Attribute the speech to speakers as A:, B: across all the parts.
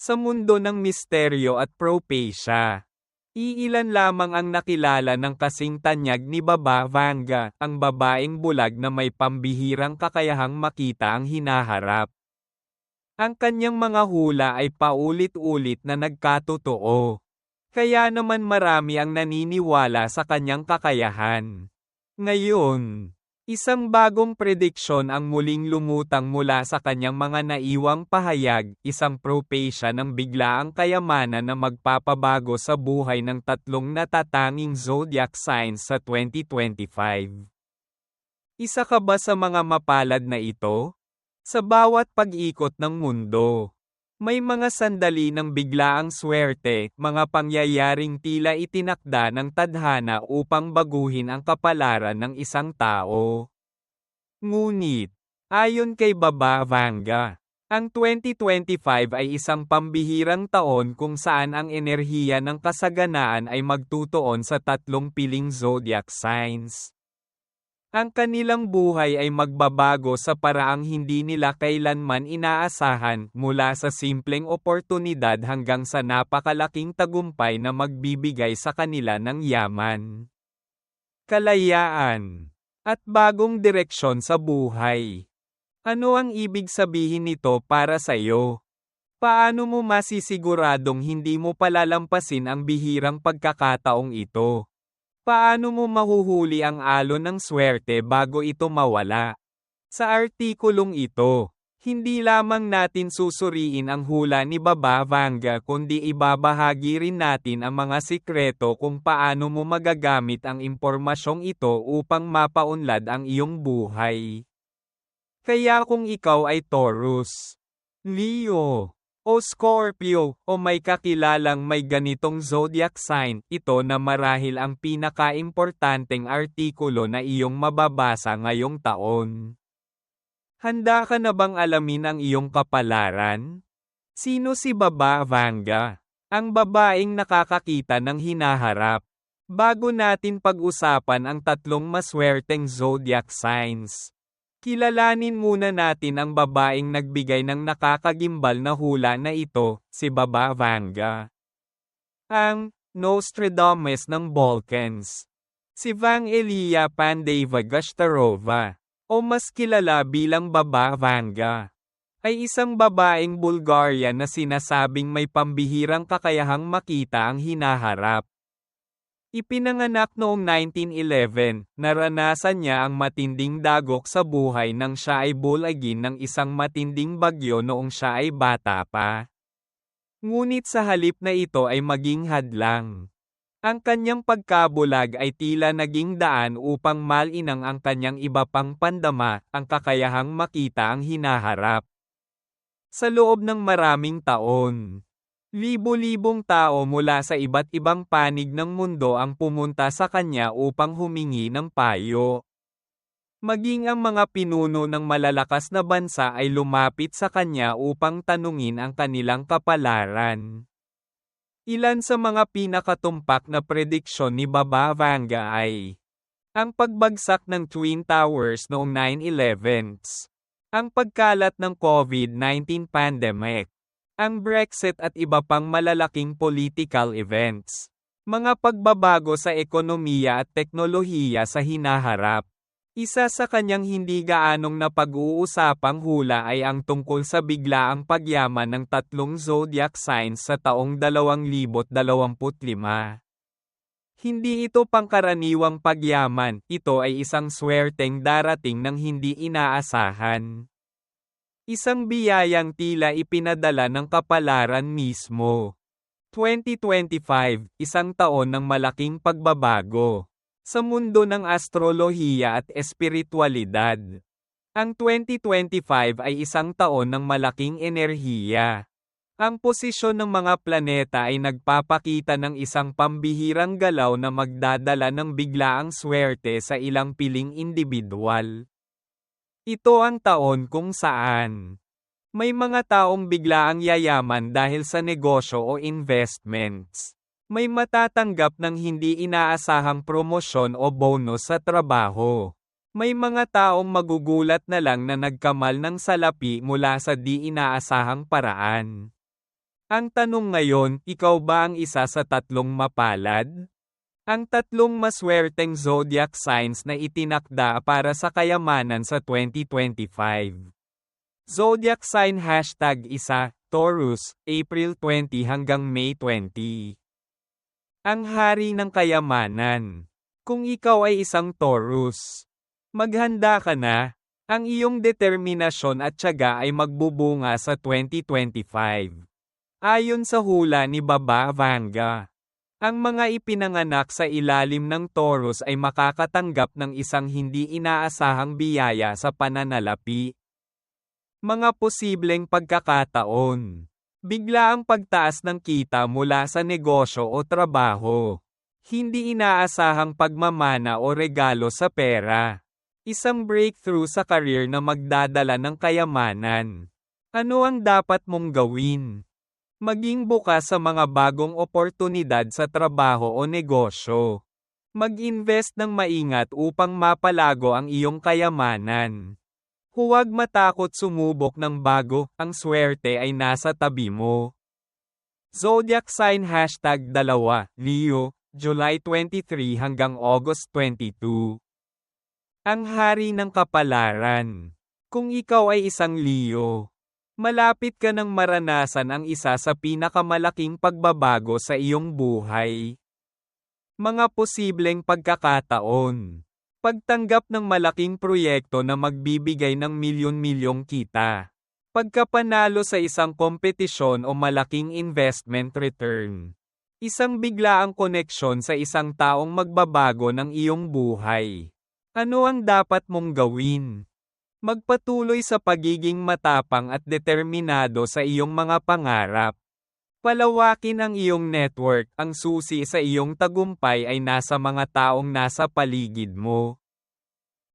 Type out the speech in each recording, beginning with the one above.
A: Sa mundo ng misteryo at propesya, iilan lamang ang nakilala ng kasing tanyag ni Baba Vanga, ang babaeng bulag na may pambihirang kakayahang makita ang hinaharap. Ang kanyang mga hula ay paulit-ulit na nagkatotoo. Kaya naman marami ang naniniwala sa kanyang kakayahan. Ngayon, isang bagong prediksyon ang muling lumutang mula sa kanyang mga naiwang pahayag, isang propesya ng biglaang kayamanan na magpapabago sa buhay ng tatlong natatanging zodiac signs sa 2025. Isa ka ba sa mga mapalad na ito? Sa bawat pag-ikot ng mundo, may mga sandali ng biglaang swerte, mga pangyayaring tila itinakda ng tadhana upang baguhin ang kapalaran ng isang tao. Ngunit, ayon kay Baba Vanga, ang 2025 ay isang pambihirang taon kung saan ang enerhiya ng kasaganaan ay magtutuon sa tatlong piling zodiac signs. Ang kanilang buhay ay magbabago sa paraang hindi nila kailanman inaasahan, mula sa simpleng oportunidad hanggang sa napakalaking tagumpay na magbibigay sa kanila ng yaman, kalayaan, at bagong direksyon sa buhay. Ano ang ibig sabihin nito para sa iyo? Paano mo masisiguradong hindi mo palalampasin ang bihirang pagkakataong ito? Paano mo mahuhuli ang alon ng swerte bago ito mawala? Sa artikulong ito, hindi lamang natin susuriin ang hula ni Baba Vanga kundi ibabahagi rin natin ang mga sikreto kung paano mo magagamit ang impormasyong ito upang mapaunlad ang iyong buhay. Kaya kung ikaw ay Taurus, Leo, o Scorpio, o may kakilalang may ganitong zodiac sign, ito na marahil ang pinaka-importanteng artikulo na iyong mababasa ngayong taon. Handa ka na bang alamin ang iyong kapalaran? Sino si Baba Vanga? Ang babaeng nakakakita ng hinaharap. Bago natin pag-usapan ang tatlong maswerteng zodiac signs, kilalanin muna natin ang babaeng nagbigay ng nakakagimbal na hula na ito, si Baba Vanga. Ang Nostradamus ng Balkans. Si Vangelia Pandeyeva-Gashtarova, o mas kilala bilang Baba Vanga, ay isang babaeng Bulgarian na sinasabing may pambihirang kakayahang makita ang hinaharap. Ipinanganak noong 1911, naranasan niya ang matinding dagok sa buhay nang siya ay bulagin ng isang matinding bagyo noong siya ay bata pa. Ngunit sa halip na ito ay maging hadlang, ang kanyang pagkabulag ay tila naging daan upang malinang ang kanyang iba pang pandama, ang kakayahang makita ang hinaharap. Sa loob ng maraming taon, libo-libong tao mula sa iba't ibang panig ng mundo ang pumunta sa kanya upang humingi ng payo. Maging ang mga pinuno ng malalakas na bansa ay lumapit sa kanya upang tanungin ang kanilang kapalaran. Ilan sa mga pinakatumpak na prediksyon ni Baba Vanga ay ang pagbagsak ng Twin Towers noong 9/11, ang pagkalat ng COVID-19 pandemic, ang Brexit at iba pang malalaking political events, mga pagbabago sa ekonomiya at teknolohiya sa hinaharap. Isa sa kanyang hindi gaanong napag-uusapang hula ay ang tungkol sa biglaang pagyaman ng tatlong zodiac signs sa taong 2025. Hindi ito pangkaraniwang pagyaman, ito ay isang swerteng darating ng hindi inaasahan. Isang biyayang tila ipinadala ng kapalaran mismo. 2025, isang taon ng malaking pagbabago sa mundo ng astrolohiya at espiritualidad. Ang 2025 ay isang taon ng malaking enerhiya. Ang posisyon ng mga planeta ay nagpapakita ng isang pambihirang galaw na magdadala ng biglaang swerte sa ilang piling individual. Ito ang taon kung saan may mga taong biglaang yayaman dahil sa negosyo o investments. May matatanggap ng hindi inaasahang promosyon o bonus sa trabaho. May mga taong magugulat na lang na nagkamal ng salapi mula sa di inaasahang paraan. Ang tanong ngayon, ikaw ba ang isa sa tatlong mapalad? Ang tatlong maswerteng zodiac signs na itinakda para sa kayamanan sa 2025. Zodiac sign #1, Taurus, April 20 hanggang May 20. Ang hari ng kayamanan. Kung ikaw ay isang Taurus, maghanda ka na. Ang iyong determinasyon at tiyaga ay magbubunga sa 2025. Ayon sa hula ni Baba Vanga, ang mga ipinanganak sa ilalim ng Taurus ay makakatanggap ng isang hindi inaasahang biyaya sa pananalapi. Mga posibleng pagkakataon. Bigla ang pagtaas ng kita mula sa negosyo o trabaho. Hindi inaasahang pagmamana o regalo sa pera. Isang breakthrough sa career na magdadala ng kayamanan. Ano ang dapat mong gawin? Maging bukas sa mga bagong oportunidad sa trabaho o negosyo. Mag-invest ng maingat upang mapalago ang iyong kayamanan. Huwag matakot sumubok ng bago, ang swerte ay nasa tabi mo. Zodiac sign #2, Leo, July 23 hanggang August 22. Ang hari ng kapalaran. Kung ikaw ay isang Leo, malapit ka nang maranasan ang isa sa pinakamalaking pagbabago sa iyong buhay. Mga posibleng pagkakataon. Pagtanggap ng malaking proyekto na magbibigay ng milyon-milyong kita. Pagkapanalo sa isang kompetisyon o malaking investment return. Isang biglaang koneksyon sa isang taong magbabago ng iyong buhay. Ano ang dapat mong gawin? Magpatuloy sa pagiging matapang at determinado sa iyong mga pangarap. Palawakin ang iyong network, ang susi sa iyong tagumpay ay nasa mga taong nasa paligid mo.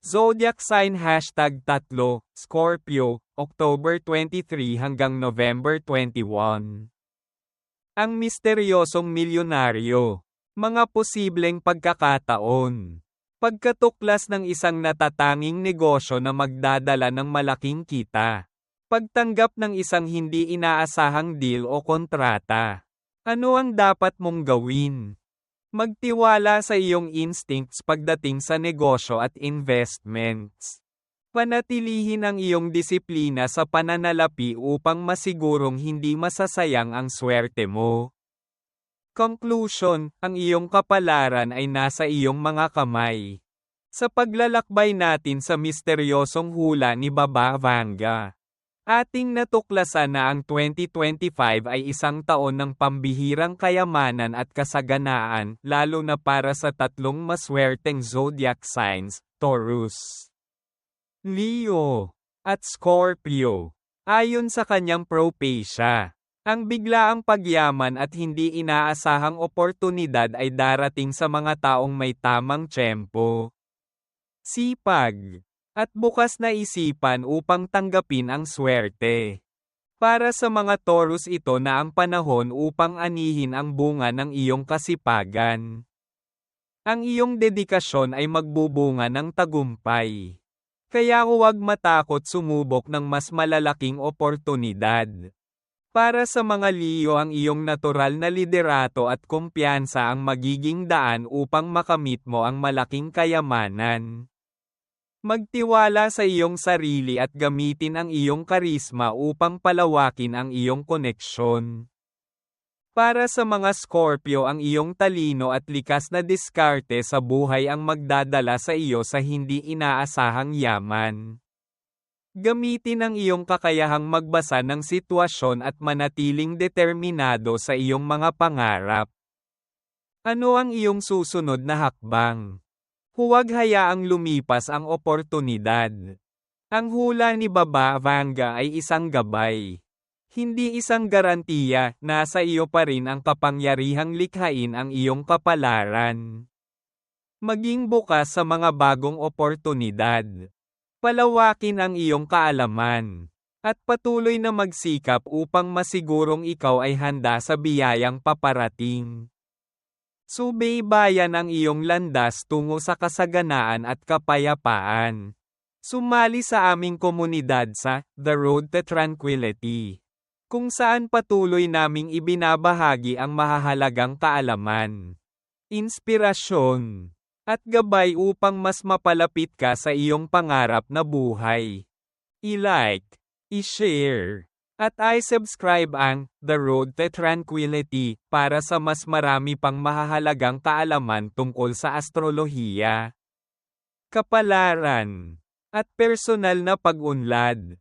A: Zodiac sign #3, Scorpio, October 23 hanggang November 21. Ang misteryosong milyonaryo. Mga posibleng pagkakataon. Pagkatuklas ng isang natatanging negosyo na magdadala ng malaking kita. Pagtanggap ng isang hindi inaasahang deal o kontrata. Ano ang dapat mong gawin? Magtiwala sa iyong instincts pagdating sa negosyo at investments. Panatilihin ang iyong disiplina sa pananalapi upang masigurong hindi masasayang ang swerte mo. Conclusion, ang iyong kapalaran ay nasa iyong mga kamay. Sa paglalakbay natin sa misteryosong hula ni Baba Vanga, ating natuklasan na ang 2025 ay isang taon ng pambihirang kayamanan at kasaganaan, lalo na para sa tatlong maswerteng zodiac signs, Taurus, Leo, at Scorpio. Ayon sa kanyang propesya, ang biglaang pagyaman at hindi inaasahang oportunidad ay darating sa mga taong may tamang tiyempo, sipag, at bukas na isipan upang tanggapin ang swerte. Para sa mga Taurus, ito na ang panahon upang anihin ang bunga ng iyong kasipagan. Ang iyong dedikasyon ay magbubunga ng tagumpay. Kaya huwag matakot sumubok ng mas malalaking oportunidad. Para sa mga Leo, ang iyong natural na liderato at kumpiyansa ang magiging daan upang makamit mo ang malaking kayamanan. Magtiwala sa iyong sarili at gamitin ang iyong karisma upang palawakin ang iyong koneksyon. Para sa mga Scorpio, ang iyong talino at likas na diskarte sa buhay ang magdadala sa iyo sa hindi inaasahang yaman. Gamitin ang iyong kakayahang magbasa ng sitwasyon at manatiling determinado sa iyong mga pangarap. Ano ang iyong susunod na hakbang? Huwag hayaang lumipas ang oportunidad. Ang hula ni Baba Vanga ay isang gabay. Hindi isang garantiya, nasa iyo pa rin ang kapangyarihang likhain ang iyong kapalaran. Maging bukas sa mga bagong oportunidad. Palawakin ang iyong kaalaman. At patuloy na magsikap upang masigurong ikaw ay handa sa biyayang paparating. Subaybayan ang iyong landas tungo sa kasaganaan at kapayapaan. Sumali sa aming komunidad sa The Road to Tranquility. kung saan patuloy naming ibinabahagi ang mahahalagang kaalaman, inspirasyon, at gabay upang mas mapalapit ka sa iyong pangarap na buhay. I-like, i-share, at i-subscribe ang The Road to Tranquility para sa mas marami pang mahahalagang kaalaman tungkol sa astrolohiya, kapalaran, at personal na pag-unlad.